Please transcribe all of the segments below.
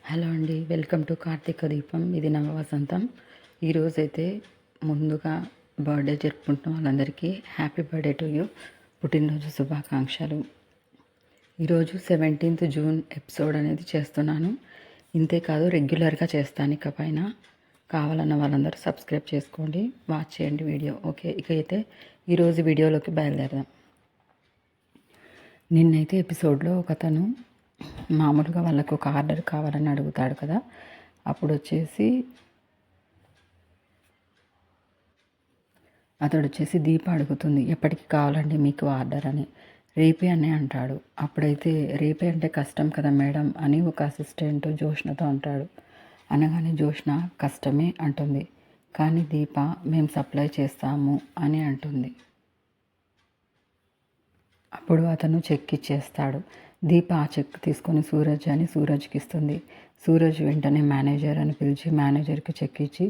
Hello అండి, welcome to Karthika దీపం. ఇది నవ వసంతం. ఈరోజైతే ముందుగా బర్త్డే జరుపుకుంటున్న వాళ్ళందరికీ హ్యాపీ బర్త్డే టు యూ, పుట్టినరోజు శుభాకాంక్షలు. ఈరోజు 17th జూన్ ఎపిసోడ్ అనేది చేస్తున్నాను. ఇంతేకాదు రెగ్యులర్గా చేస్తాను. ఇక పైన కావాలన్న వాళ్ళందరూ సబ్స్క్రైబ్ చేసుకోండి, వాచ్ చేయండి వీడియో. ఓకే, ఇక అయితే ఈరోజు వీడియోలోకి బయలుదేరదాం. నిన్నైతే ఎపిసోడ్లో ఒకతను మామూలుగా వాళ్ళకు ఒక ఆర్డర్ కావాలని అడుగుతాడు కదా, అప్పుడు అతడు వచ్చేసి దీప అడుగుతుంది, ఎప్పటికి కావాలండి మీకు ఆర్డర్ అని. రేపే అని అంటాడు. అప్పుడైతే రేపే అంటే కష్టం కదా మేడం అని ఒక అసిస్టెంట్ జోష్నతో అంటాడు. అనగానే జోష్న కష్టమే అంటుంది, కానీ దీప మేము సప్లై చేస్తాము అని అంటుంది. అప్పుడు అతను చెక్ ఇచ్చేస్తాడు. దీప ఆ చెక్ తీసుకొని సూరజ్ అని సూరజ్కి ఇస్తుంది. సూరజ్ వెంటనే మేనేజర్ అని పిలిచి మేనేజర్కి చెక్ ఇచ్చి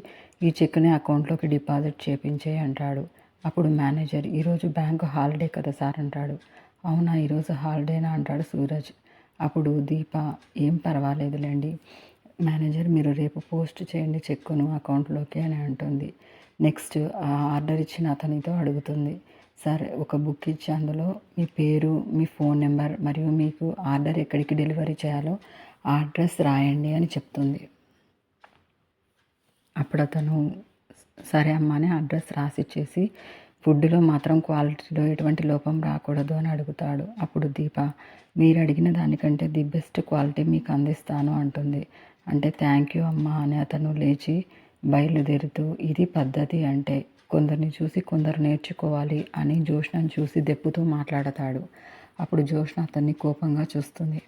ఈ చెక్ని అకౌంట్లోకి డిపాజిట్ చేపించే అంటాడు. అప్పుడు మేనేజర్ ఈరోజు బ్యాంకు హాలిడే కదా సార్ అంటాడు. అవునా, ఈరోజు హాలిడేనా అంటాడు సూరజ్. అప్పుడు దీప ఏం పర్వాలేదులేండి మేనేజర్, మీరు రేపు పోస్ట్ చేయండి చెక్కును అకౌంట్లోకి అని అంటుంది. నెక్స్ట్ ఆ ఆర్డర్ ఇచ్చిన అతనితో అడుగుతుంది, సరే ఒక బుక్ ఇచ్చి అందులో మీ పేరు, మీ ఫోన్ నెంబర్ మరియు మీకు ఆర్డర్ ఎక్కడికి డెలివరీ చేయాలో ఆ అడ్రస్ రాయండి అని చెప్తుంది. అప్పుడు అతను సరే అమ్మ అని అడ్రస్ రాసిచ్చేసి ఫుడ్లో మాత్రం క్వాలిటీలో ఎటువంటి లోపం రాకూడదు అని అడుగుతాడు. అప్పుడు దీప మీరు అడిగిన దానికంటే ది బెస్ట్ క్వాలిటీ మీకు అందిస్తాను అంటుంది. అంటే థ్యాంక్ యూ అమ్మ అని అతను లేచి బయలుదేరుతూ ఇది పద్ధతి అంటే కొందరిని చూసి కొందరు నేర్చుకోవాలి అని జోష్నను చూసి దెప్పుతూ మాట్లాడతాడు. అప్పుడు జోష్న అతన్ని కోపంగా చూస్తుంది.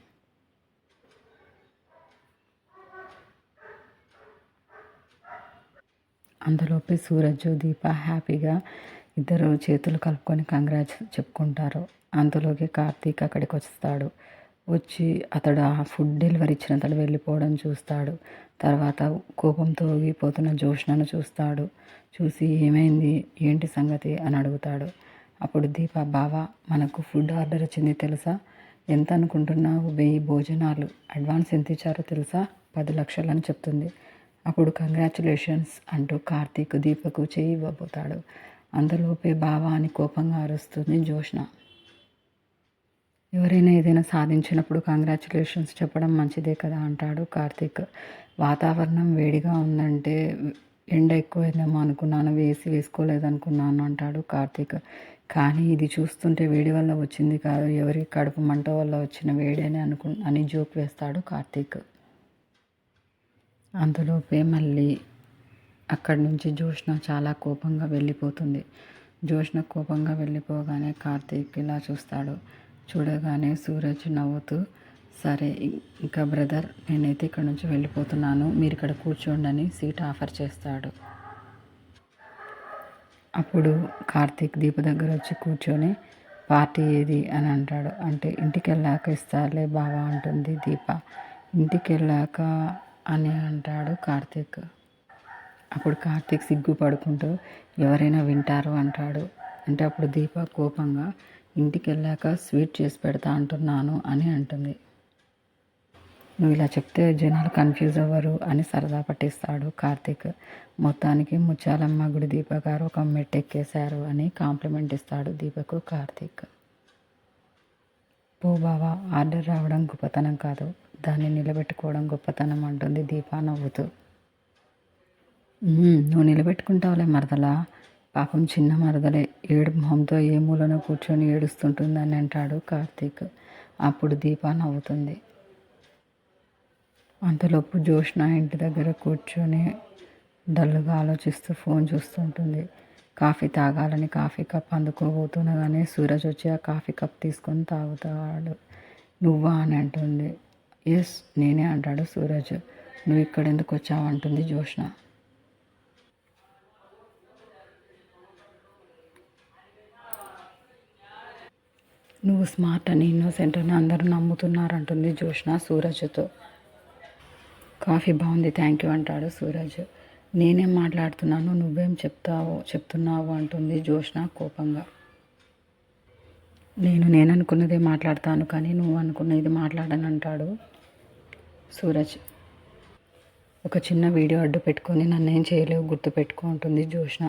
అందులోపే సూరజ్ దీప హ్యాపీగా ఇద్దరు చేతులు కలుపుకొని కంగ్రాట్స్ చెప్పుకుంటారు. అంతలోకి కార్తీక్ అక్కడికి వస్తాడు. వచ్చి అతడు ఆ ఫుడ్ డెలివరీ ఇచ్చిన అతడు వెళ్ళిపోవడం చూస్తాడు. తర్వాత కోపంతో ఊగిపోతున్న జోష్నను చూస్తాడు. చూసి ఏమైంది, ఏంటి సంగతి అని అడుగుతాడు. అప్పుడు దీప బావా మనకు ఫుడ్ ఆర్డర్ వచ్చింది తెలుసా, ఎంత అనుకుంటున్నావు, 1000 భోజనాలు, అడ్వాన్స్ ఎంత ఇచ్చారో తెలుసా, 10 లక్షలు అని చెప్తుంది. అప్పుడు కంగ్రాచులేషన్స్ అంటూ కార్తీక్ దీపకు చేయి ఇవ్వబోతాడు. అంతలోపే బావా అని కోపంగా అరుస్తుంది జోష్న. ఎవరైనా ఏదైనా సాధించినప్పుడు కంగ్రాచులేషన్స్ చెప్పడం మంచిదే కదా అంటాడు కార్తీక్. వాతావరణం వేడిగా ఉందంటే ఎండ ఎక్కువైందేమో అనుకున్నాను, వేసుకోలేదనుకున్నాను అంటాడు కార్తీక్. కానీ ఇది చూస్తుంటే వేడి వల్ల వచ్చింది కాదు, ఎవరి కడుపు మంట వల్ల వచ్చిన వేడి అని జోక్ వేస్తాడు కార్తీక్. అంతలోపే మళ్ళీ అక్కడి నుంచి జోష్న చాలా కోపంగా వెళ్ళిపోతుంది. జోష్న కోపంగా వెళ్ళిపోగానే కార్తీక్ ఇలా చూస్తాడు. చూడగానే సూరజ్ నవ్వుతూ సరే ఇంకా బ్రదర్, నేనైతే ఇక్కడ నుంచి వెళ్ళిపోతున్నాను, మీరు ఇక్కడ కూర్చోండి అని సీట్ ఆఫర్ చేస్తాడు. అప్పుడు కార్తీక్ దీప దగ్గర వచ్చి కూర్చొని పార్టీ ఏది అని అంటాడు. అంటే ఇంటికి వెళ్ళాక ఇస్తారులే బావా అంటుంది దీప. ఇంటికి వెళ్ళాక అని అంటాడు కార్తీక్. అప్పుడు కార్తీక్ సిగ్గుపడుకుంటూ ఎవరైనా వింటారు అంటాడు. అంటే అప్పుడు దీప కోపంగా ఇంటికి వెళ్ళాక స్వీట్ చేసి పెడతా అంటున్నాను అని అంటుంది. నువ్వు ఇలా చెప్తే జనాలు కన్ఫ్యూజ్ అవ్వరు అని సరదా పట్టిస్తాడు కార్తీక్. మొత్తానికి ముత్యాలమ్మ గుడి దీప గారు ఒక మెట్టెక్కేశారు అని కాంప్లిమెంట్ ఇస్తాడు దీపకు కార్తీక్. పో బావా, ఆర్డర్ రావడం గొప్పతనం కాదు, దాన్ని నిలబెట్టుకోవడం గొప్పతనం అంటుంది దీప నవ్వుతూ. నువ్వు నిలబెట్టుకుంటావులే మరదలా, పాపం చిన్న మరదలే ఏడు మొహంతో ఏ మూలన కూర్చొని ఏడుస్తుంటుందని అంటాడు కార్తీక్. అప్పుడు దీప నవ్వుతుంది. అంతలోపు జోష్న ఇంటి దగ్గర కూర్చొని డల్గా ఆలోచిస్తూ ఫోన్ చూస్తుంటుంది. కాఫీ తాగాలని కాఫీ కప్ అందుకోబోతుండగానే సూరజ్ వచ్చి ఆ కాఫీ కప్ తీసుకొని తాగుతాడు. నువ్వా అని అంటుంది. ఎస్ నేనే అంటాడు సూరజ్. నువ్వు ఇక్కడ ఎందుకు వచ్చావు అంటుంది జోష్న. నువ్వు స్మార్ట్ అని ఇన్నోసెంట్ అని అందరూ నమ్ముతున్నారంటుంది జోష్న సూరజ్తో. కాఫీ బాగుంది థ్యాంక్ యూ అంటాడు సూరజ్. నేనేం మాట్లాడుతున్నాను, నువ్వేం చెప్తున్నావు అంటుంది జోష్న కోపంగా. నేను అనుకున్నదే మాట్లాడతాను కానీ నువ్వు అనుకున్నది మాట్లాడను అంటాడు సూరజ్. ఒక చిన్న వీడియో అడ్డు పెట్టుకొని నన్నేం చేయలేవు గుర్తుపెట్టుకో అంటుంది జోష్న.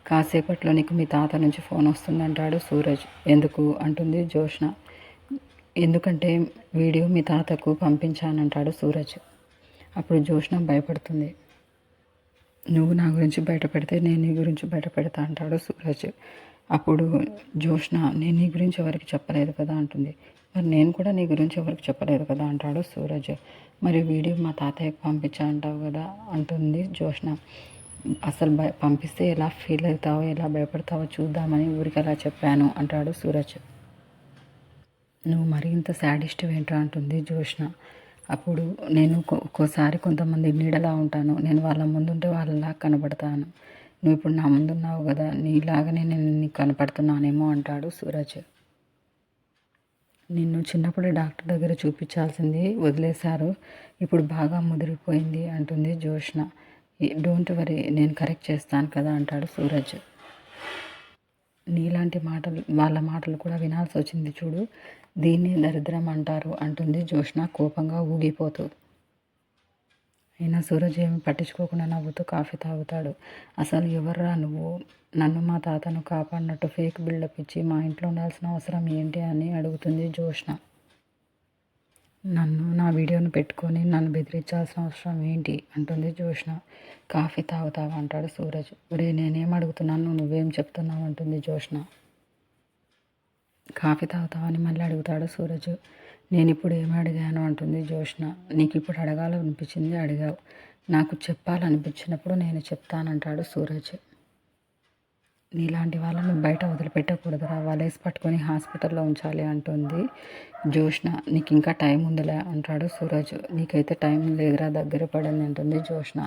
కాసేపట్లో నీకు మీ తాత నుంచి ఫోన్ వస్తుందంటాడు సూరజ్. ఎందుకు అంటుంది జోష్న. ఎందుకంటే వీడియో మీ తాతకు పంపించానంటాడు సూరజ్. అప్పుడు జోష్న భయపడుతుంది. నువ్వు నా గురించి బయట పెడితే నేను నీ గురించి బయట పెడతా అంటాడు సూరజ్. అప్పుడు జోష్న నేను నీ గురించి ఎవరికి చెప్పలేదు కదా అంటుంది. మరి నేను కూడా నీ గురించి ఎవరికి చెప్పలేదు కదా అంటాడు సూరజ్. మరి వీడియో మా తాతయ్యకు పంపించా అంటావు కదా అంటుంది జోష్న. అసలు పంపిస్తే ఎలా ఫీల్ అవుతావో ఎలా భయపడతావో చూద్దామని ఊరికి అలా చెప్పాను అంటాడు సూరజ్. నువ్వు మరి ఇంత శాడిస్ట్ ఏంట్రా అంటుంది జోష్న. అప్పుడు నేను ఒక్కోసారి కొంతమంది నీడలా ఉంటాను, నేను వాళ్ళ ముందుంటే వాళ్ళలా కనబడతాను. నువ్వు ఇప్పుడు నా ముందున్నావు కదా, నీలాగానే నేను నీకు కనపడుతున్నానేమో అంటాడు సూరజ్. నిన్ను చిన్నప్పుడే డాక్టర్ దగ్గర చూపించాల్సింది వదిలేశారు, ఇప్పుడు బాగా ముదిరిపోయింది అంటుంది జోష్న. డోంట్ వరీ, నేను కరెక్ట్ చేస్తాను కదా అంటాడు సూరజ్. నీలాంటి మాటలు వాళ్ళ మాటలు కూడా వినాల్సి వచ్చింది చూడు, దీన్ని దరిద్రం అంటారు అంటుంది జోష్న కోపంగా ఊగిపోతూ. అయినా సూరజ్ ఏమి పట్టించుకోకుండా నవ్వుతూ కాఫీ తాగుతాడు. అసలు ఎవర్రా నువ్వు, నన్ను మా తాతను కాపాడినట్టు ఫేక్ బిల్డప్ ఇచ్చి మా ఇంట్లో ఉండాల్సిన అవసరం ఏంటి అని అడుగుతుంది జోష్న. నన్ను నా వీడియోను పెట్టుకొని నన్ను బెదిరించాల్సిన అవసరం ఏంటి అంటుంది జోష్న. కాఫీ తాగుతావా అంటాడు సూరజ్. ఒరే నేనేం అడుగుతున్నాను నువ్వేం చెప్తున్నావు అంటుంది జోష్న. కాఫీ తాగుతావని మళ్ళీ అడుగుతాడు సూరజ్. నేను ఇప్పుడు ఏమి అడిగాను అంటుంది జోష్న. నీకు ఇప్పుడు అడగాలనిపించింది అడిగావు, నాకు చెప్పాలనిపించినప్పుడు నేను చెప్తానంటాడు సూరజ్. నీలాంటి వాళ్ళని బయట వదిలిపెట్టకూడదురా, వలేసి పట్టుకొని హాస్పిటల్లో ఉంచాలి అంటుంది జోష్న. నీకు ఇంకా టైం ఉందిలే అంటాడు సూరజ్. నీకైతే టైం లేదురా, దగ్గర పడింది అంటుంది జోష్న.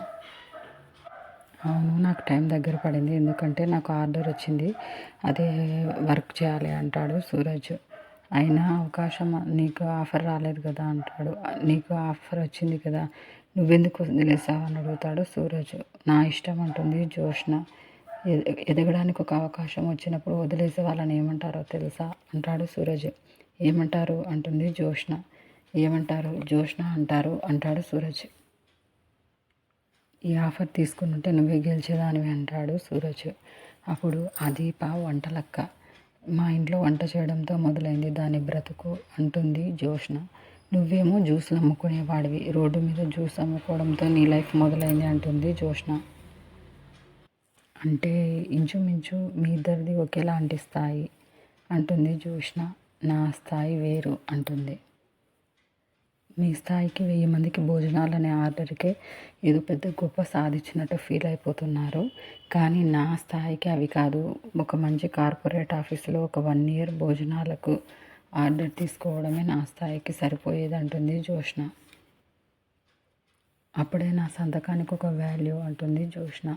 అవును నాకు టైం దగ్గర పడింది, ఎందుకంటే నాకు ఆర్డర్ వచ్చింది, అదే వర్క్ చేయాలి అంటాడు సూరజ్. అయినా అవకాశం నీకు ఆఫర్ రాలేదు కదా అంటాడు. నీకు ఆఫర్ వచ్చింది కదా, నువ్వెందుకు వదిలేసావు అని అడుగుతాడు సూరజ్. నా ఇష్టం అంటుంది జోష్న. ఎదగడానికి ఒక అవకాశం వచ్చినప్పుడు వదిలేసే వాళ్ళని ఏమంటారో తెలుసా అంటాడు సూరజ్. ఏమంటారు అంటుంది జోష్న. ఏమంటారు జోష్న అంటారు అంటాడు సూరజ్. ఈ ఆఫర్ తీసుకుని ఉంటే నువ్వే గెలిచేదానివి అంటాడు సూరజ్. అప్పుడు ఆ దీప వంటలక్క, మా ఇంట్లో వంట చేయడంతో మొదలైంది దాని బ్రతుకు అంటుంది జోష్న. నువ్వేమో జ్యూస్లు అమ్ముకునేవాడివి, రోడ్డు మీద జ్యూస్ అమ్ముకోవడంతో నీ లైఫ్ మొదలైంది అంటుంది జోష్న. అంటే ఇంచుమించు మీ ఇద్దరిది ఒకేలాంటి స్థాయి అంటుంది జోష్న. నా స్థాయి వేరు అంటుంది. మీ స్థాయికి 1000 మందికి భోజనాలనే ఆర్డర్కే ఏదో పెద్ద గొప్ప సాధించినట్టు ఫీల్ అయిపోతున్నారు, కానీ నా స్థాయికి అవి కాదు. ఒక మంచి కార్పొరేట్ ఆఫీసులో ఒక 1 year భోజనాలకు ఆర్డర్ తీసుకోవడమే నా స్థాయికి సరిపోయేది అంటుంది జోష్న. అప్పుడే నా సంతకానికి ఒక వాల్యూ అంటుంది జోష్న.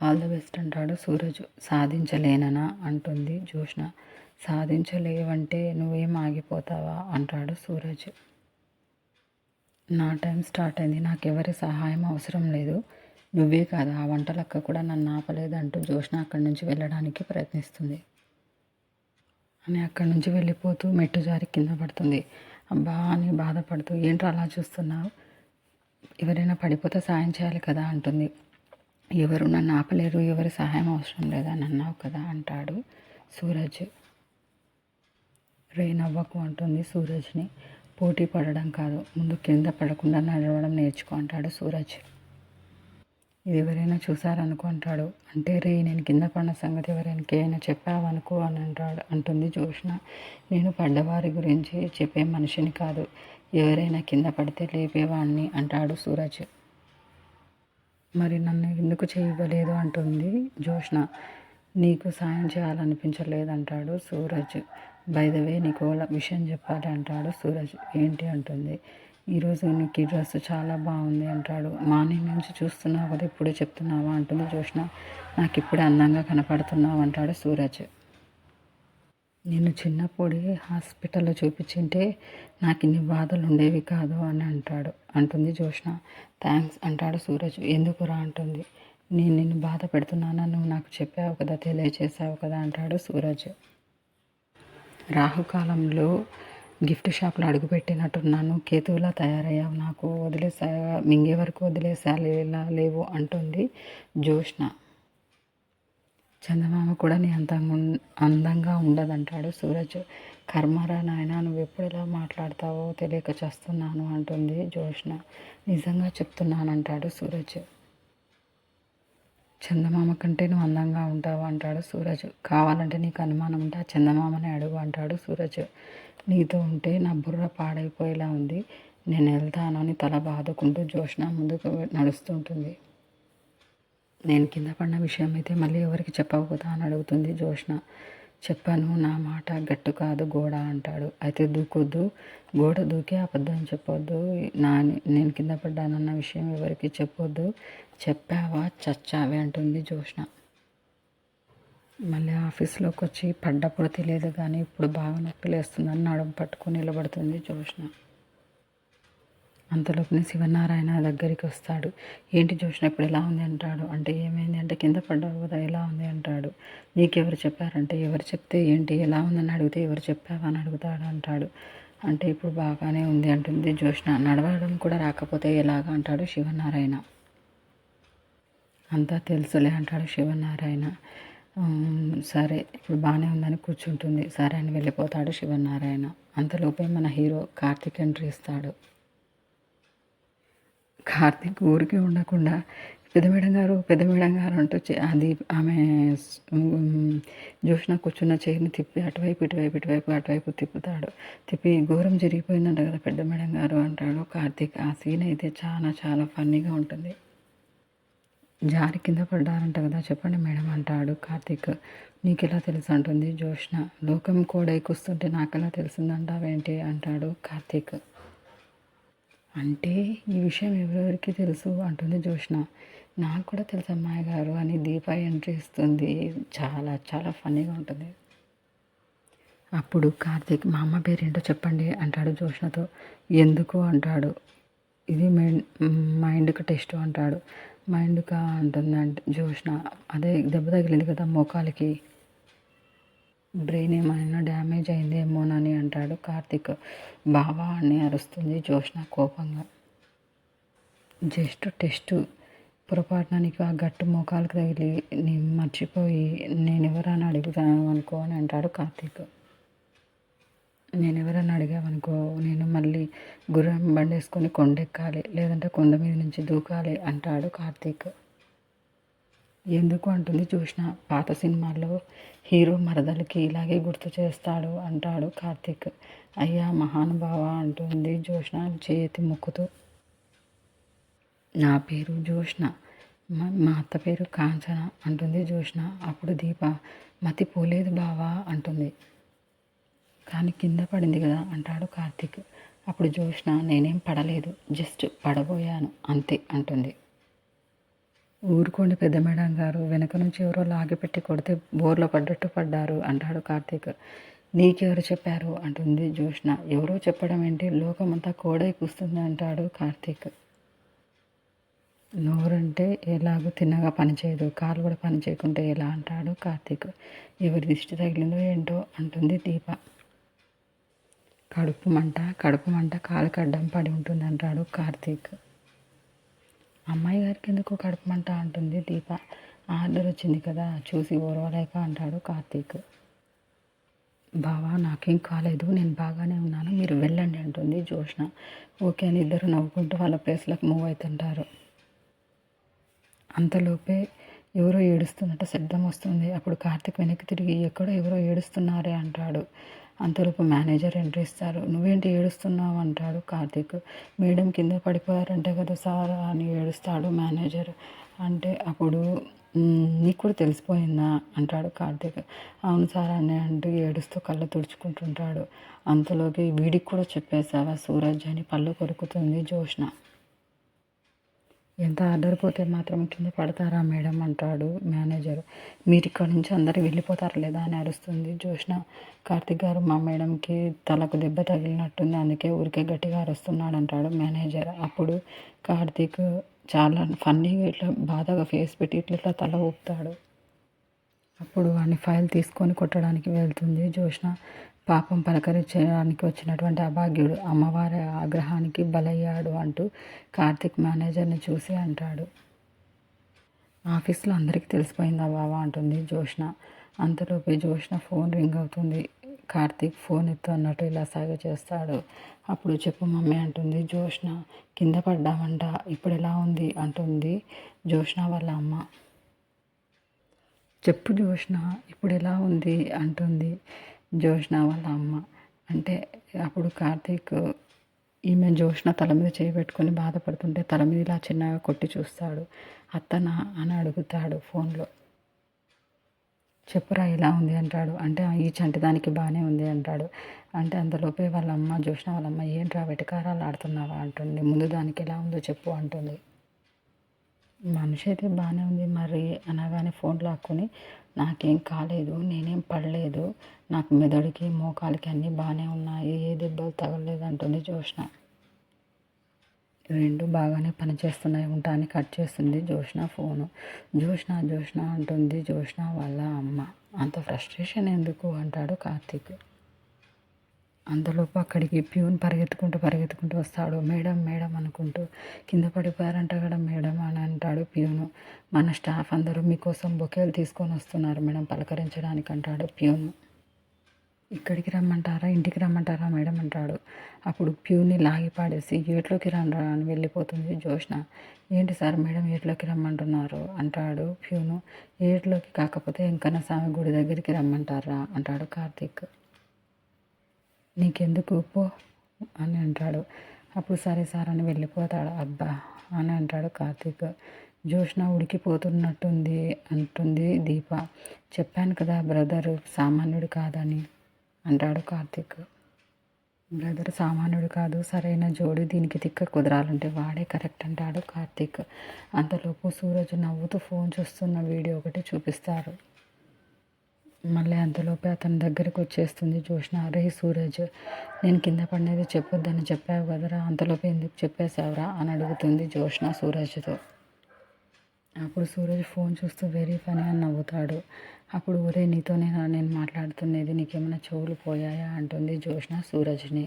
ఆల్ ద బెస్ట్ అంటాడు సూరజ్. సాధించలేననా అంటుంది జోష్న. సాధించలేవంటే నువ్వేం ఆగిపోతావా అంటాడు సూరజ్. నా టైం స్టార్ట్ అయింది, నాకెవరి సహాయం అవసరం లేదు, నువ్వే కాదు ఆ వంటలక్క కూడా నన్ను ఆపలేదు అంటూ జోష్న అక్కడి నుంచి వెళ్ళడానికి ప్రయత్నిస్తుంది. అని అక్కడి నుంచి వెళ్ళిపోతూ మెట్టు జారి కింద పడుతుంది. అబ్బా అని బాధపడుతూ ఏంట్రా అలా చూస్తున్నావు, ఎవరైనా పడిపోతే సాయం చేయాలి కదా అంటుంది. ఎవరు నన్ను ఆపలేరు, ఎవరి సహాయం అవసరం లేదని అన్నావు కదా అంటాడు సూరజ్. రే నవ్వకు అంటుంది సూరజ్ని. పోటీ పడడం కాదు, ముందు కింద పడకుండా నడవడం నేర్చుకో అంటాడు సూరజ్. ఇది ఎవరైనా చూసారనుకో అంటాడు. అంటే రే నేను కింద పడిన సంగతి ఎవరైనా చెప్పావనుకో అని అంటుంది జోష్న. నేను పడ్డవారి గురించి చెప్పే మనిషిని కాదు, ఎవరైనా కింద పడితే లేపేవాడిని అంటాడు సూరజ్. మరి నన్ను ఎందుకు చేయలేదు అంటుంది జోష్న. నీకు సాయం చేయాలనిపించలేదంటాడు సూరజ్. బై ద వే నీకు విషయం చెప్పాలి అంటాడు సూరజ్. ఏంటి అంటుంది. ఈరోజు నీకు ఈ డ్రెస్ చాలా బాగుంది అంటాడు. మార్నింగ్ నుంచి చూస్తున్నావు కదా ఇప్పుడే చెప్తున్నావా అంటుంది జోష్న. నాకు ఇప్పుడే అందంగా కనపడుతున్నావు అంటాడు సూరజ్. నేను చిన్నప్పుడే హాస్పిటల్లో చూపించింటే నాకు ఇన్ని బాధలు ఉండేవి కాదు అని అంటుంది జోష్న. థ్యాంక్స్ అంటాడు సూరజ్. ఎందుకురా అంటుంది. నేను నిన్ను బాధ పెడుతున్నానా, నువ్వు నాకు చెప్పావు కదా, తెలియచేసావు కదా అంటాడు సూరజ్. రాహుకాలంలో గిఫ్ట్ షాప్లో అడుగుపెట్టినట్టున్నాను, కేతువులా తయారయ్యావు, నాకు వదిలేసా, మింగే వరకు వదిలేసాలేలా లేవు అంటుంది జోష్న. చందమామ కూడా నీ అందంగా ఉండదంటాడు సూరజ్. కర్మరా నాయన, నువ్వు ఎప్పుడు ఎలా మాట్లాడతావో తెలియక చేస్తున్నాను అంటుంది జోష్న. నిజంగా చెప్తున్నానంటాడు సూరజ్. చందమామ కంటే నువ్వు అందంగా ఉంటావు అంటాడు సూరజ్. కావాలంటే నీకు అనుమానం ఉంటే ఆ చందమామని అడుగు అంటాడు సూరజ్. నీతో ఉంటే నా బుర్ర పాడైపోయేలా ఉంది, నేను వెళ్తాను అని తల బాదుకుంటూ జోష్న ముందుకు నడుస్తుంటుంది. నేను కింద పడిన విషయం అయితే మళ్ళీ ఎవరికి చెప్పవు కదా అని అడుగుతుంది జోష్న. చెప్పాను, నా మాట గట్టు కాదు గోడ అంటాడు. అయితే దూకొద్దు, గోడ దూకి అబద్ధం చెప్పొద్దు, నేను కింద పడ్డానన్న విషయం ఎవరికి చెప్పొద్దు, చెప్పావా చచ్చావే అంటుంది జోష్న. మళ్ళీ ఆఫీస్లోకి వచ్చి పడ్డప్పుడు తెలియదు కానీ ఇప్పుడు బాగా నొప్పి లేస్తుందని నడుము పట్టుకుని నిలబడుతుంది జోష్న. అంతలోపునే శివనారాయణ దగ్గరికి వస్తాడు. ఏంటి జోష్న ఇప్పుడు ఎలా ఉంది అంటాడు. అంటే ఏమైంది అంటే కింద పడ్డావు కదా ఎలా ఉంది అంటాడు. నీకెవరు చెప్పారంటే ఎవరు చెప్తే ఏంటి ఎలా ఉందని అడిగితే ఎవరు చెప్పావా అని అడుగుతాడు అంటాడు. అంటే ఇప్పుడు బాగానే ఉంది అంటుంది జోష్న. నడవడం కూడా రాకపోతే ఎలాగా అంటాడు శివనారాయణ. అంతా తెలుసులే అంటాడు శివనారాయణ. సరే ఇప్పుడు బాగానే ఉందని కూర్చుంటుంది. సరే అని వెళ్ళిపోతాడు శివనారాయణ. అంతలోపే మన హీరో కార్తీక్ ఎంట్రీ ఇస్తాడు. కార్తీక్ ఊరికే ఉండకుండా పెద్ద మేడం గారు అంటూ అది ఆమె జోష్న కూర్చున్న చైర్ని తిప్పి అటువైపు తిప్పుతాడు. తిప్పి ఘోరం జరిగిపోయిందంట కదా పెద్ద మేడం గారు అంటాడు కార్తీక్. ఆ సీన్ అయితే చాలా చాలా ఫన్నీగా ఉంటుంది. జారి కింద పడ్డారంట కదా చెప్పండి మేడం అంటాడు కార్తీక్. నీకెలా తెలుసు అంటుంది జోష్న. లోకం కోడైకొస్తుంటే నాకెలా తెలిసిందంటావేంటి అంటాడు కార్తీక్. అంటే ఈ విషయం ఎవరెవరికి తెలుసు అంటుంది జోష్న. నాకు కూడా తెలుసు అమ్మాయి గారు అని దీప ఎంట్రీ ఇస్తుంది. చాలా చాలా ఫన్నీగా ఉంటుంది. అప్పుడు కార్తీక్ మా అమ్మ పేరేంటో చెప్పండి అంటాడు జోష్నతో. ఎందుకు అంటాడు. ఇది మైండ్కి టెస్ట్ అంటాడు. మైండ్కా అంటుందంటే జోష్న. అదే దెబ్బ తగిలింది కదా మోకాలికి, బ్రెయిన్ ఏమైనా డ్యామేజ్ అయిందేమోనని అంటాడు కార్తీక్. బావా అని అరుస్తుంది జోష్న కోపంగా. జస్ట్ టెస్ట్, పొరపాటున నీకు ఆ గట్టు మోకాలకు తగిలి నేను మర్చిపోయి నేను ఎవరైనా అడుగుతాను అనుకో అని అంటాడు కార్తీక్. నేను ఎవరైనా అడిగామనుకో నేను మళ్ళీ గుర్రం బండి వేసుకొని కొండెక్కాలి, లేదంటే కొండ మీద నుంచి దూకాలి అంటాడు కార్తీక్. ఎందుకు అంటుంది జోష్న. పాత సినిమాల్లో హీరో మరదలకి ఇలాగే గుర్తు చేస్తాడు అంటాడు కార్తీక్. అయ్యా మహానుభావ అంటుంది జోష్న చేతి మొక్కుతూ. నా పేరు జోష్న, మా అత్త పేరు కాంచన అంటుంది జోష్న. అప్పుడు దీప మతి పోలేదు బావా అంటుంది. కానీ కింద పడింది కదా అంటాడు కార్తీక్. అప్పుడు జోష్న నేనేం పడలేదు, జస్ట్ పడబోయాను అంతే అంటుంది. ఊరుకోండి పెద్ద మేడం గారు, వెనక నుంచి ఎవరో లాగిపెట్టి కొడితే బోర్లో పడ్డట్టు పడ్డారు అంటాడు కార్తీక్. నీకెవరు చెప్పారు అంటుంది జోష్న. ఎవరో చెప్పడం ఏంటి, లోకమంతా కోడై కూస్తుంది అంటాడు కార్తీక్. నోరంటే ఎలాగో తిన్నగా పనిచేయదు, కాలు కూడా పని చేయకుంటే ఎలా అంటాడు కార్తీక్. ఎవరి దిష్టి తగిలిందో ఏంటో అంటుంది దీప. కడుపు మంట కాలుకి అడ్డం పడి ఉంటుంది అంటాడు కార్తీక్. అమ్మాయి గారికి ఎందుకు కడుపు మంట అంటుంది దీప. ఆర్డర్ వచ్చింది కదా చూసి ఓర్వలేక అంటాడు కార్తీక్. బావా నాకేం కాలేదు, నేను బాగానే ఉన్నాను, మీరు వెళ్ళండి అంటుంది జోష్న. ఓకే అని ఇద్దరు నవ్వుకుంటూ వాళ్ళ ప్లేస్లకు మూవ్ అవుతుంటారు. అంతలోపే ఎవరో ఏడుస్తున్నట్టు శబ్దం వస్తుంది. అప్పుడు కార్తీక్ వెనక్కి తిరిగి ఎక్కడో ఎవరో ఏడుస్తున్నారే అంటాడు. అంతలోపు మేనేజర్ ఎంట్రీ ఇస్తారు. నువ్వేంటి ఏడుస్తున్నావు అంటాడు కార్తీక్. మేడం కింద పడిపోయారంటే కదా సార్ అని ఏడుస్తాడు మేనేజర్. అంటే అప్పుడు నీకు కూడా తెలిసిపోయిందా అంటాడు కార్తీక్. అవును సార్ అని అంటూ ఏడుస్తూ కళ్ళు తుడుచుకుంటుంటాడు. అంతలోకి వీడికి కూడా చెప్పేశావా సూరజ్ అని పళ్ళు కొరుకుతుంది జోష్న. ఎంత ఆర్డర్ పోతే మాత్రం కింద పడతారా మేడం అంటాడు మేనేజర్. మీరు ఇక్కడ నుంచి అందరూ వెళ్ళిపోతారు లేదా అని అరుస్తుంది జోష్న. కార్తీక్ గారు మా మేడంకి తలకు దెబ్బ తగిలినట్టుంది, అందుకే ఊరికే గట్టిగా అరుస్తున్నాడు అంటాడు మేనేజర్. అప్పుడు కార్తీక్ చాలా ఫన్నీగా ఇట్లా బాధగా ఫేస్ పెట్టి ఇట్లా తల ఊపుతాడు. అప్పుడు వాడిని ఫైల్ తీసుకొని కొట్టడానికి వెళ్తుంది జోష్న. పాపం పలకరించడానికి వచ్చినటువంటి అభాగ్యుడు అమ్మవారి ఆగ్రహానికి బలయ్యాడు అంటూ కార్తీక్ మేనేజర్ని చూసి అంటాడు. ఆఫీస్లో అందరికీ తెలిసిపోయిందా బావా అంటుంది జోష్న. అంతలోపే జోష్న ఫోన్ రింగ్ అవుతుంది. కార్తీక్ ఫోన్ ఎత్తు అన్నట్టు ఇలా సాగ చేస్తాడు. అప్పుడు చెప్పు మమ్మీ అంటుంది జోష్న. కింద పడ్డావంట, ఇప్పుడు ఎలా ఉంది అంటుంది జోష్న వాళ్ళ అమ్మ. చెప్పు జోష్న, ఇప్పుడు ఎలా ఉంది అంటుంది జోష్న వాళ్ళ అమ్మ. అంటే అప్పుడు కార్తీక్ ఈమె జోష్న తల మీద చేయబెట్టుకొని బాధపడుతుంటే తల మీద ఇలా చిన్నగా కొట్టి చూస్తాడు. అత్తనా అని అడుగుతాడు ఫోన్లో. చెప్పురా ఇలా ఉంది అంటాడు. అంటే ఈ చంటిదానికి బాగానే ఉంది అంటాడు. అంటే అంతలోపే వాళ్ళ అమ్మ జోష్న వాళ్ళ అమ్మ ఏంట్రా వెటకారాలు ఆడుతున్నావా అంటుంది. ముందు దానికి ఎలా ఉందో చెప్పు అంటుంది. మనిషి అయితే బాగానే ఉంది మరి అనగానే ఫోన్ లాక్కొని నాకేం కాలేదు, నేనేం పడలేదు, నాకు మెదడుకి మోకాలికి అన్నీ బాగానే ఉన్నాయి, ఏ దెబ్బలు తగలలేదు అంటుంది జోష్న. రెండు బాగానే పనిచేస్తున్నాయి ఉంటా అని కట్ చేస్తుంది జోష్న ఫోను. జోష్న అంటుంది జోష్న వాళ్ళ అమ్మ. అంత ఫ్రస్ట్రేషన్ ఎందుకు అంటాడు కార్తీక్. అంతలోపు అక్కడికి ప్యూన్ పరిగెత్తుకుంటూ వస్తాడు. మేడం మేడం అనుకుంటూ. కింద పడిపోయారంట కదా మేడం అని అంటాడు ప్యూను. మన స్టాఫ్ అందరూ మీకోసం బొకేలు తీసుకొని వస్తున్నారు మేడం పలకరించడానికి అంటాడు ప్యూను. ఇక్కడికి రమ్మంటారా ఇంటికి రమ్మంటారా మేడం అంటాడు. అప్పుడు ప్యూన్ని లాగి పాడేసి ఏట్లోకి రండి అని వెళ్ళిపోతుంది జోష్న. ఏంటి సార్ మేడం ఏట్లోకి రమ్మంటున్నారు అంటాడు ప్యూను. ఏట్లోకి కాకపోతే వెంకన్న స్వామి గుడి దగ్గరికి రమ్మంటారా అంటాడు కార్తీక్. నీకెందుకు పో అని అంటాడు. అప్పుడు సరే సార్ అని వెళ్ళిపోతాడు. అబ్బా అని అంటాడు కార్తీక్. జోష్న ఉడికిపోతున్నట్టుంది అంటుంది దీప. చెప్పాను కదా బ్రదరు సామాన్యుడు కాదని అంటాడు కార్తీక్. బ్రదర్ సామాన్యుడు కాదు, సరైన జోడి, దీనికి తిక్క కుదరాలంటే వాడే కరెక్ట్ అంటాడు కార్తీక్. అంతలోపు సూరజ్ నవ్వుతూ ఫోన్ చూస్తున్న వీడియో ఒకటి చూపిస్తారు. మళ్ళీ అంతలోపే అతని దగ్గరికి వచ్చేస్తుంది జోష్న. రే సూరజ్, నేను కింద పడినది చెప్పొద్దని చెప్పావు కదరా, అంతలోపే ఎందుకు చెప్పేశావురా అని అడుగుతుంది జోష్న సూరజ్తో. అప్పుడు సూరజ్ ఫోన్ చూస్తూ వెరీ ఫనీ అని నవ్వుతాడు. అప్పుడు ఒరే నీతోనే నేను మాట్లాడుతున్నది, నీకేమైనా చెవులు పోయాయా అంటుంది జోష్న సూరజ్ని.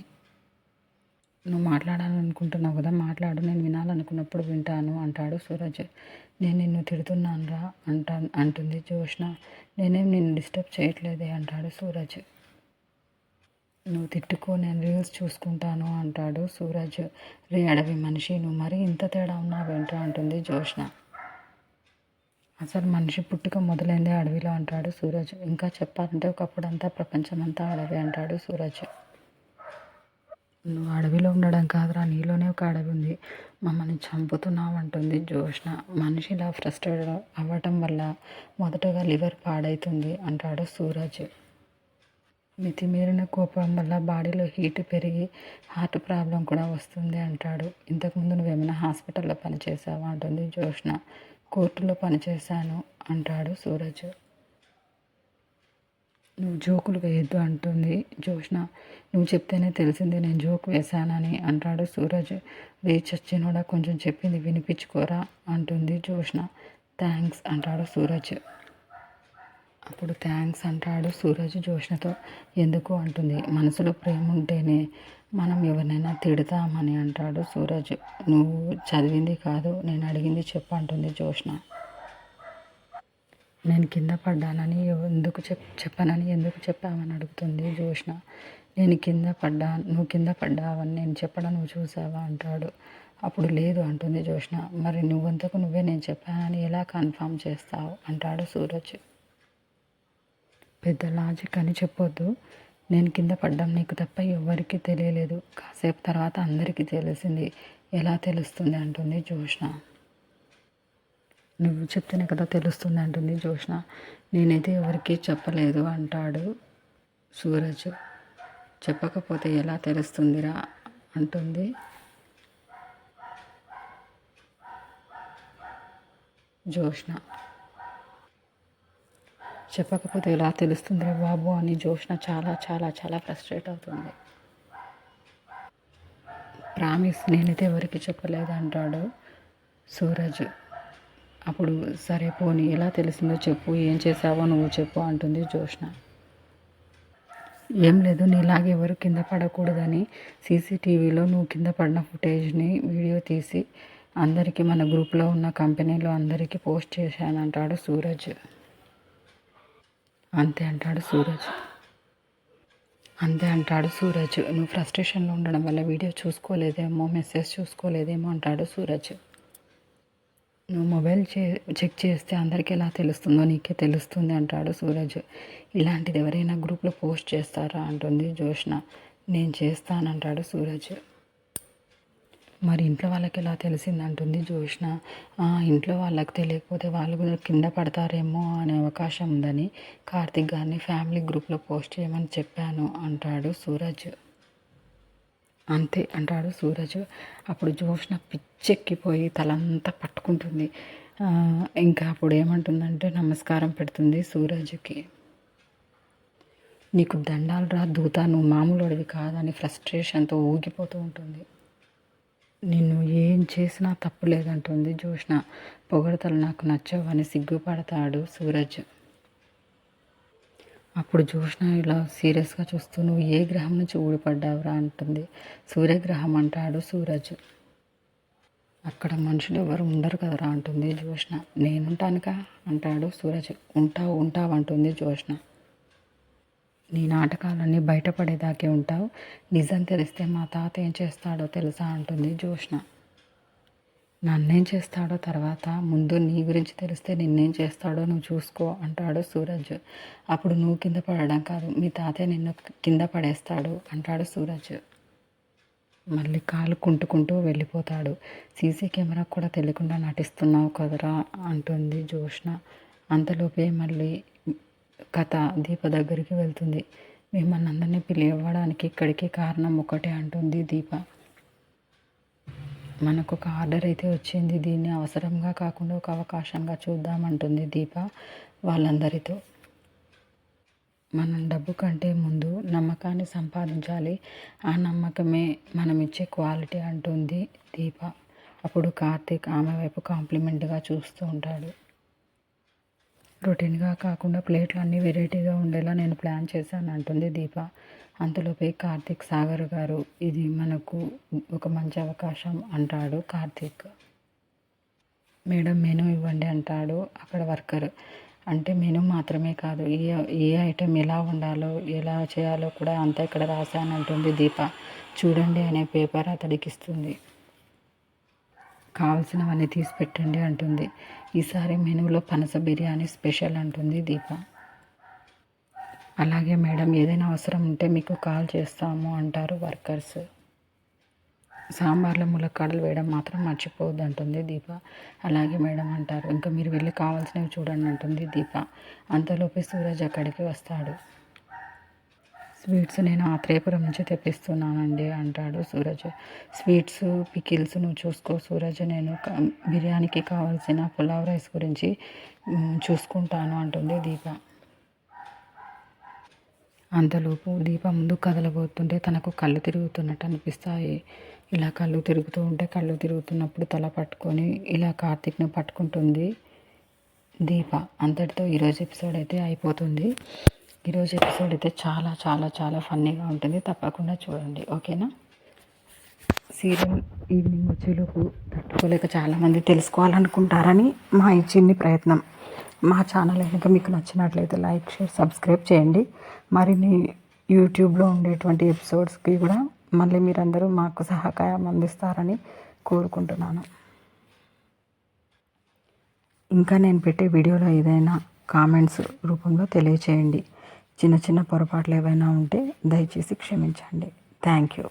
నువ్వు మాట్లాడాలనుకుంటున్నావు కదా మాట్లాడు, నేను వినాలనుకున్నప్పుడు వింటాను అంటాడు సూరజ్. నేను నిన్ను తిడుతున్నానురా అంటుంది జోష్న. నేనేం నిన్ను డిస్టర్బ్ చేయట్లేదే అంటాడు సూరజ్. నువ్వు తిట్టుకో, నేను రీల్స్ చూసుకుంటాను అంటాడు సూరజ్. రే అడవి మనిషి, నువ్వు మరీ ఇంత తేడా ఉన్నావేంట్రా అంటుంది జోష్న. అసలు మనిషి పుట్టుక మొదలైందే అడవిలో అంటాడు సూరజ్. ఇంకా చెప్పాలంటే ఒకప్పుడంతా ప్రపంచమంతా అడవి అంటాడు సూరజ్. నువ్వు అడవిలో ఉండడం కాదురా, నీలోనే ఒక అడవి ఉంది, మమ్మల్ని చంపుతున్నావు అంటుంది జోష్న. మనిషి ఇలా ఫ్రస్ట్రేట్ అవ్వటం వల్ల మొదటగా లివర్ పాడవుతుంది అంటాడు సూరజ్. మితిమీరిన కోపం వల్ల బాడీలో హీట్ పెరిగి హార్ట్ ప్రాబ్లం కూడా వస్తుంది అంటాడు. ఇంతకుముందు నువ్వేమైనా హాస్పిటల్లో పనిచేసావా అంటుంది జోష్న. కోర్టులో పనిచేశాను అంటాడు సూరజ్. నువ్వు జోకులు వేయద్దు అంటుంది జోష్న. నువ్వు చెప్తేనే తెలిసింది నేను జోక్ వేశానని అంటాడు సూరజ్. రే చచ్చినోడా, కొంచెం చెప్పింది వినిపించుకోరా అంటుంది జోష్న. థ్యాంక్స్ అంటాడు సూరజ్. అప్పుడు థ్యాంక్స్ అంటాడు సూరజ్ జోష్నతో. ఎందుకు అంటుంది. మనసులో ప్రేమ ఉంటేనే మనం ఎవరినైనా తిడతామని అంటాడు సూరజ్. నువ్వు చదివింది కాదు, నేను అడిగింది చెప్పు అంటుంది జోష్న. నేను కింద పడ్డానని చెప్పానని ఎందుకు చెప్పామని అడుగుతుంది జోష్న. నువ్వు కింద పడ్డావని నేను చెప్పడం నువ్వు చూసావా అంటాడు. అప్పుడు లేదు అంటుంది జోష్న. మరి నువ్వంతకు నువ్వే నేను చెప్పానని ఎలా కన్ఫర్మ్ చేస్తావు అంటాడు సూరజ్. పెద్ద లాజిక్ అని చెప్పొద్దు, నేను కింద పడ్డం నీకు తప్ప ఎవ్వరికీ తెలియలేదు, కాసేపు తర్వాత అందరికీ తెలిసింది, ఎలా తెలుస్తుంది అంటుంది జోష్న. నువ్వు చెప్తేనే కదా తెలుస్తుంది అంటుంది జోష్న. నేనైతే ఎవరికీ చెప్పలేదు అంటాడు సూరజ్. చెప్పకపోతే ఎలా తెలుస్తుందిరా అంటుంది జోష్న. చెప్పకపోతే ఎలా తెలుస్తుందిరా బాబు అని జోష్న చాలా చాలా చాలా ఫ్రస్ట్రేట్ అవుతుంది. ప్రామిస్ నేనైతే ఎవరికి చెప్పలేదు అంటాడు సూరజ్. అప్పుడు సరే పోనీ ఎలా తెలిసిందో చెప్పు, ఏం చేసావో నువ్వు చెప్పు అంటుంది జోష్న. ఏం లేదు, నీలాగే ఎవరు కింద పడకూడదని సీసీటీవీలో నువ్వు కింద పడిన ఫుటేజ్ని వీడియో తీసి అందరికీ మన గ్రూప్లో ఉన్న కంపెనీలో అందరికీ పోస్ట్ చేశానంటాడు సూరజ్. అంతే అంటాడు సూరజ్. నువ్వు ఫ్రస్ట్రేషన్లో ఉండడం వల్ల వీడియో చూసుకోలేదేమో, మెసేజ్ చూసుకోలేదేమో అంటాడు సూరజ్. నువ్వు మొబైల్ చెక్ చేస్తే అందరికీ ఎలా తెలుస్తుందో నీకే తెలుస్తుంది అంటాడు సూరజ్. ఇలాంటిది ఎవరైనా గ్రూప్లో పోస్ట్ చేస్తారా అంటుంది జోష్న. నేను చేస్తానంటాడు సూరజ్. మరి ఇంట్లో వాళ్ళకి ఎలా తెలిసిందంటుంది జోష్న. ఇంట్లో వాళ్ళకి తెలియకపోతే వాళ్ళు కూడా కింద పడతారేమో అనే అవకాశం ఉందని కార్తిక్ గారిని ఫ్యామిలీ గ్రూప్లో పోస్ట్ చేయమని చెప్పాను అంటాడు సూరజ్. అంతే అంటాడు సూరజ్. అప్పుడు జోష్న పిచ్చెక్కిపోయి తలంతా పట్టుకుంటుంది. ఇంకా అప్పుడు ఏమంటుందంటే నమస్కారం పెడుతుంది సూరజ్కి. నీకు దండాలు రా దూత, నువ్వు మామూలు అడివి కాదని ఫ్రస్ట్రేషన్తో ఊగిపోతూ ఉంటుంది. నిన్ను ఏం చేసినా తప్పు లేదంటుంది జోష్న. పొగడతలు నాకు నచ్చవని సిగ్గుపడతాడు సూరజ్. అప్పుడు జోష్న ఇలా సీరియస్గా చూస్తూ నువ్వు ఏ గ్రహం నుంచి ఊడిపడ్డావురా అంటుంది. సూర్యగ్రహం అంటాడు సూరజ్. అక్కడ మనుషులు ఎవరు ఉండరు కదరా అంటుంది జోష్న. నేనుంటానుగా అంటాడు సూరజ్. ఉంటావు అంటుంది జోష్న. నీ నాటకాలన్నీ బయటపడేదాకే ఉంటావు. నిజం తెలిస్తే మా తాత ఏం చేస్తాడో తెలుసా అంటుంది జోష్న. నన్నేం చేస్తాడో తర్వాత, ముందు నీ గురించి తెలిస్తే నిన్నేం చేస్తాడో నువ్వు చూసుకో అంటాడు సూరజ్. అప్పుడు నువ్వు కింద పడడం కాదు, మీ తాతయ్య నిన్ను కింద పడేస్తాడు అంటాడు సూరజ్. మళ్ళీ కాలు కుంటుకుంటూ వెళ్ళిపోతాడు. సీసీ కెమెరా కూడా తెలియకుండా నటిస్తున్నావు కదరా అంటుంది జోష్న. అంతలోపే మళ్ళీ కథ దీప దగ్గరికి వెళ్తుంది. మిమ్మల్ని అందరినీ పిలవడానికి ఇక్కడికి కారణం ఒకటే అంటుంది దీప. మనకు ఒక ఆర్డర్ అయితే వచ్చింది, దీన్ని అవసరంగా కాకుండా ఒక అవకాశంగా చూద్దామంటుంది దీప వాళ్ళందరితో. మనం డబ్బు కంటే ముందు నమ్మకాన్ని సంపాదించాలి, ఆ నమ్మకమే మనం ఇచ్చే క్వాలిటీ అంటుంది దీప. అప్పుడు కార్తీక్ ఆమె వైపు కాంప్లిమెంట్గా చూస్తూ ఉంటాడు. రొటీన్గా కాకుండా ప్లేట్లు అన్నీ వెరైటీగా ఉండేలా నేను ప్లాన్ చేశాను అంటుంది దీప. అంతలోపే కార్తీక్ సాగర్ గారు, ఇది మనకు ఒక మంచి అవకాశం అంటాడు కార్తీక్. మేడం మెనూ ఇవ్వండి అంటాడు అక్కడ వర్కర్. అంటే మెనూ మాత్రమే కాదు, ఏ ఐటెం ఎలా ఉండాలో ఎలా చేయాలో కూడా అంతా ఇక్కడ రాశాను అంటుంది దీప. చూడండి అనే పేపర్ అతడికి ఇస్తుంది. కావాల్సినవన్నీ తీసి పెట్టండి అంటుంది. ఈసారి మెనూలో పనస బిర్యానీ స్పెషల్ అంటుంది దీప. అలాగే మేడం, ఏదైనా అవసరం ఉంటే మీకు కాల్ చేస్తాము అంటారు వర్కర్స్. సాంబార్లో ములక్కాడలు వేయడం మాత్రం మర్చిపోవద్దు అంటుంది దీప. అలాగే మేడం అంటారు. ఇంకా మీరు వెళ్ళి కావాల్సినవి చూడండి అంటుంది దీప. అంతలోపే సూరజ్ అక్కడికి వస్తాడు. స్వీట్స్ నేను ఆత్రేయపురం నుంచి తెప్పిస్తున్నానండి అంటాడు సూరజ్. స్వీట్స్ పికిల్స్ నువ్వు చూసుకో సూరజ్, నేను బిర్యానీకి కావాల్సిన పులావ్ రైస్ గురించి చూసుకుంటాను అంటుంది దీప. అంతలోపు దీప ముందు కదలబోతుంటే తనకు కళ్ళు తిరుగుతున్నట్టు అనిపిస్తాయి. ఇలా కళ్ళు తిరుగుతూ ఉంటే కళ్ళు తిరుగుతున్నప్పుడు తల పట్టుకొని ఇలా కార్తీక్ను పట్టుకుంటుంది దీప. అంతటితో ఈరోజు ఎపిసోడ్ అయితే అయిపోతుంది. ఈరోజు ఎపిసోడ్ అయితే చాలా చాలా చాలా ఫన్నీగా ఉంటుంది, తప్పకుండా చూడండి. ఓకేనా? సీరియల్ ఈవినింగ్ వచ్చేలోపు తట్టుకోలేక చాలామంది తెలుసుకోవాలనుకుంటారని మా ఈ చిన్ని ప్రయత్నం. మా ఛానల్ కనుక మీకు నచ్చినట్లయితే లైక్, షేర్, సబ్స్క్రైబ్ చేయండి. మరిన్ని యూట్యూబ్లో ఉండేటువంటి ఎపిసోడ్స్కి కూడా మళ్ళీ మీరందరూ మాకు సహకారం అందిస్తారని కోరుకుంటున్నాను. ఇంకా నేను పెట్టే వీడియోలో ఏదైనా కామెంట్స్ రూపంలో తెలియచేయండి. చిన్న చిన్న పొరపాట్లు ఏవైనా ఉంటే దయచేసి క్షమించండి. Thank you.